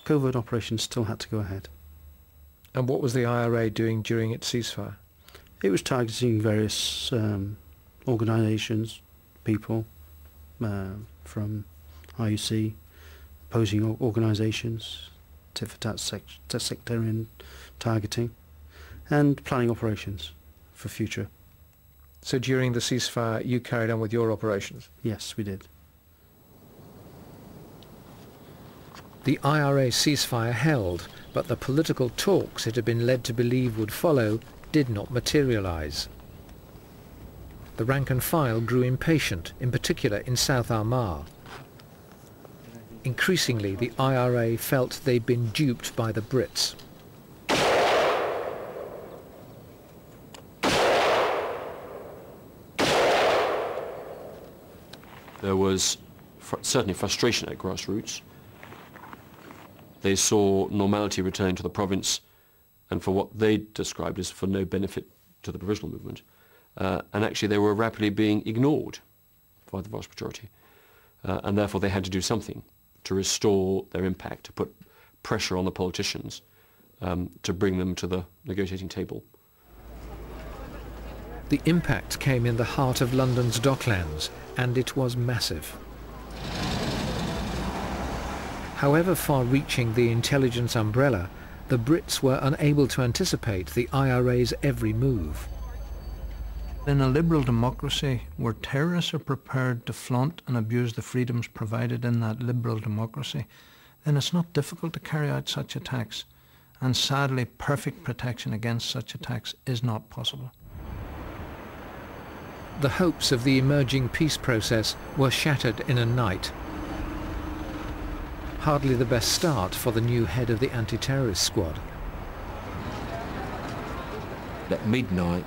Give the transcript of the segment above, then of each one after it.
covert operations still had to go ahead. And what was the IRA doing during its ceasefire? It was targeting various organisations, people from IUC, opposing organisations, tit-for-tat sectarian targeting, and planning operations for future. So during the ceasefire you carried on with your operations? Yes, we did. The IRA ceasefire held, but the political talks it had been led to believe would follow did not materialise. The rank and file grew impatient, in particular in South Armagh. Increasingly, the IRA felt they'd been duped by the Brits. There was certainly frustration at grassroots. They saw normality returning to the province, and for what they described as for no benefit to the provisional movement. And actually they were rapidly being ignored by the vast majority. And therefore they had to do something to restore their impact, to put pressure on the politicians, to bring them to the negotiating table. The impact came in the heart of London's docklands, and it was massive. However far-reaching the intelligence umbrella, the Brits were unable to anticipate the IRA's every move. In a liberal democracy, where terrorists are prepared to flaunt and abuse the freedoms provided in that liberal democracy, then it's not difficult to carry out such attacks. And sadly, perfect protection against such attacks is not possible. The hopes of the emerging peace process were shattered in a night. Hardly the best start for the new head of the anti-terrorist squad. At midnight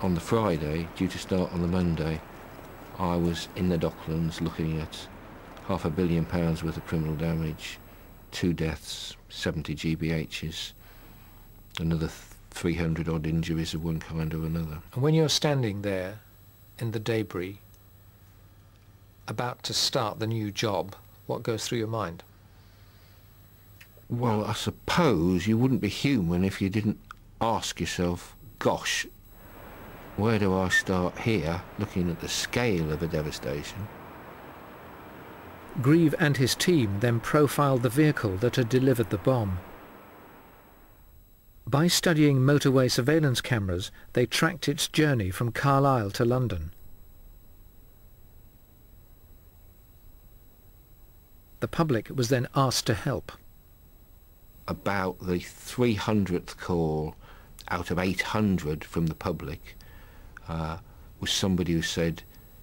on the Friday, due to start on the Monday, I was in the Docklands looking at £500 million worth of criminal damage, 2 deaths, 70 GBHs, another 300 odd injuries of one kind or another. And when you're standing there in the debris, about to start the new job, what goes through your mind? Well, I suppose you wouldn't be human if you didn't ask yourself, gosh, where do I start here, looking at the scale of the devastation? Grieve and his team then profiled the vehicle that had delivered the bomb. By studying motorway surveillance cameras, they tracked its journey from Carlisle to London. The public was then asked to help. About the 300th call out of 800 from the public was somebody who said,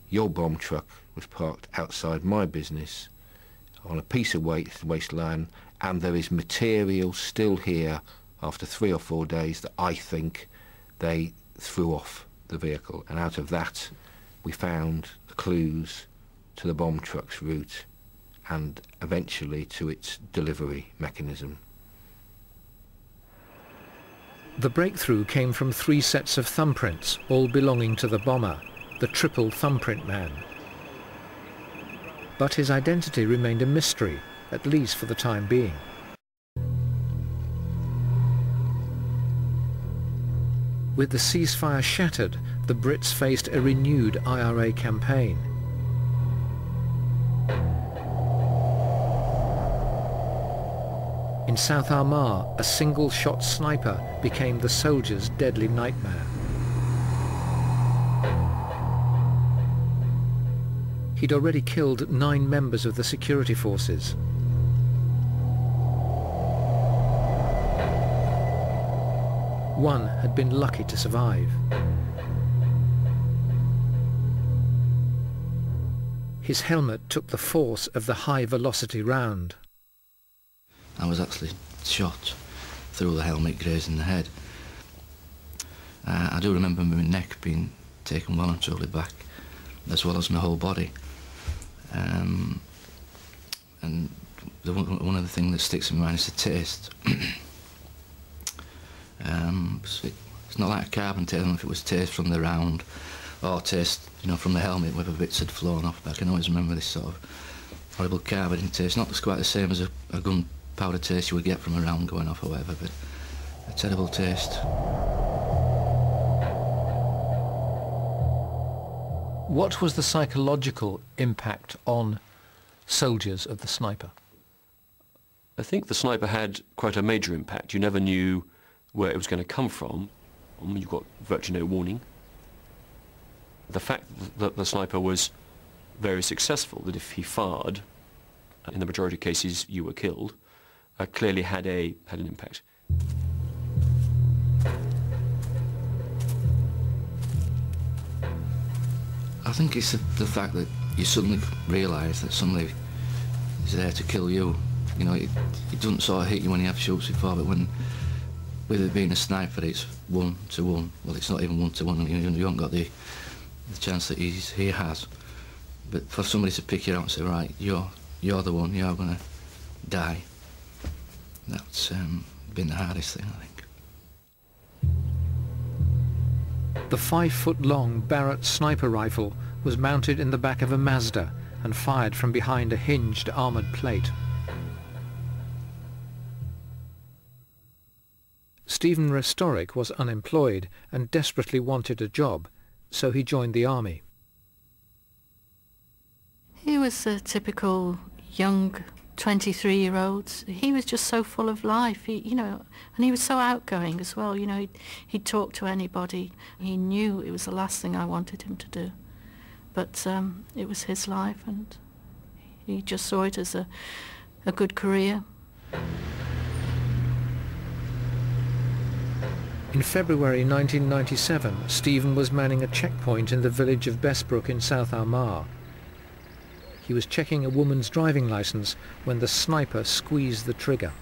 your bomb truck was parked outside my business on a piece of wasteland, and there is material still here after 3 or 4 days that I think they threw off the vehicle. And out of that we found the clues to the bomb truck's route and eventually to its delivery mechanism. The breakthrough came from 3 sets of thumbprints, all belonging to the bomber, the triple thumbprint man. But his identity remained a mystery, at least for the time being. With the ceasefire shattered, the Brits faced a renewed IRA campaign. In South Armagh, a single-shot sniper became the soldier's deadly nightmare. He'd already killed 9 members of the security forces. One had been lucky to survive. His helmet took the force of the high-velocity round. I was actually shot through the helmet, grazing the head. I do remember my neck being taken well and truly back, as well as my whole body. And one of the things that sticks in my mind is the taste. It's not like a carpenter, I don't know if it was taste from the round or taste, you know, from the helmet, whether bits had flown off, but I can always remember this sort of horrible carboning taste. Not quite the same as a gun powder taste you would get from a round going off or whatever, but a terrible taste. What was the psychological impact on soldiers of the sniper? I think the sniper had quite a major impact. You never knew where it was going to come from. You got virtually no warning. The fact that the sniper was very successful, that if he fired, in the majority of cases you were killed, clearly had an impact. I think it's the fact that you suddenly realise that somebody is there to kill you. You know, it doesn't sort of hit you when you have shoots before, but when, with it being a sniper, it's 1-to-1. Well, it's not even 1-to-1. You haven't got the chance that he has. But for somebody to pick you out and say, right, you're the one, you're going to die, that's been the hardest thing, I think. The 5-foot-long Barrett sniper rifle was mounted in the back of a Mazda and fired from behind a hinged armoured plate. Stephen Restorick was unemployed and desperately wanted a job, so he joined the army. He was a typical young 23-year-old. He was just so full of life, and he was so outgoing as well. You know, he'd talk to anybody. He knew it was the last thing I wanted him to do, but it was his life, and he just saw it as a good career. In February 1997, Stephen was manning a checkpoint in the village of Bessbrook in South Armagh. He was checking a woman's driving licence when the sniper squeezed the trigger.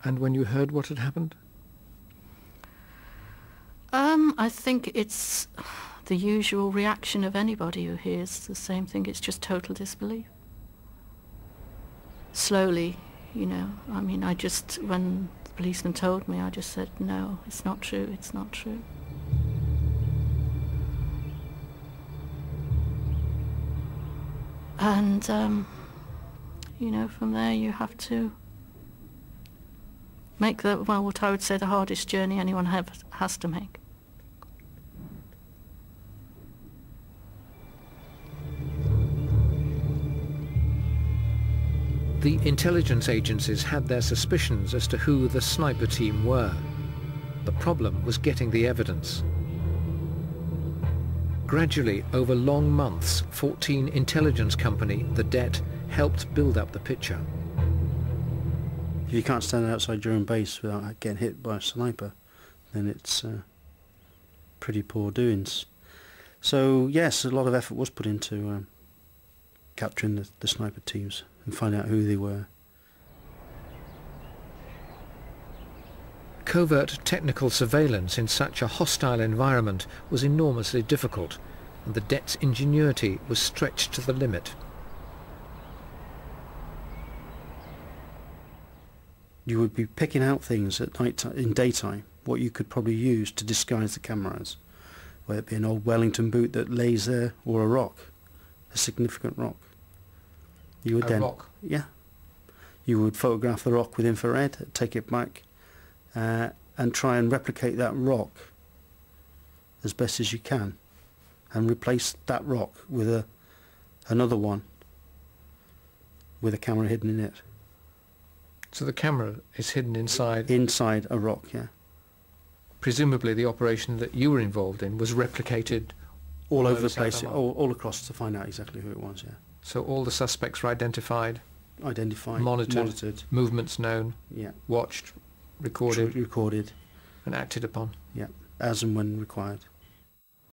And when you heard what had happened? I think it's the usual reaction of anybody who hears the same thing. It's just total disbelief. Slowly, I mean, when the policeman told me, I just said, no, it's not true, it's not true. And, from there you have to make what I would say the hardest journey anyone has to make. The intelligence agencies had their suspicions as to who the sniper team were. The problem was getting the evidence. Gradually, over long months, 14 intelligence company, the Det, helped build up the picture. If you can't stand outside your own base without getting hit by a sniper, then it's pretty poor doings. So yes, a lot of effort was put into capturing the sniper teams and finding out who they were. Covert technical surveillance in such a hostile environment was enormously difficult, and the Det's ingenuity was stretched to the limit. You would be picking out things at night in daytime, what you could probably use to disguise the cameras, whether it be an old Wellington boot that lays there or a rock, a significant rock. You would rock? Yeah. You would photograph the rock with infrared, take it back, and try and replicate that rock as best as you can, and replace that rock with another one with a camera hidden in it. So the camera is hidden inside? Inside a rock, yeah. Presumably the operation that you were involved in was replicated all over the place, all across, to find out exactly who it was, yeah. So all the suspects were identified? Monitored. Movements known? Yeah. Watched? Recorded? Recorded. And acted upon? Yeah, as and when required.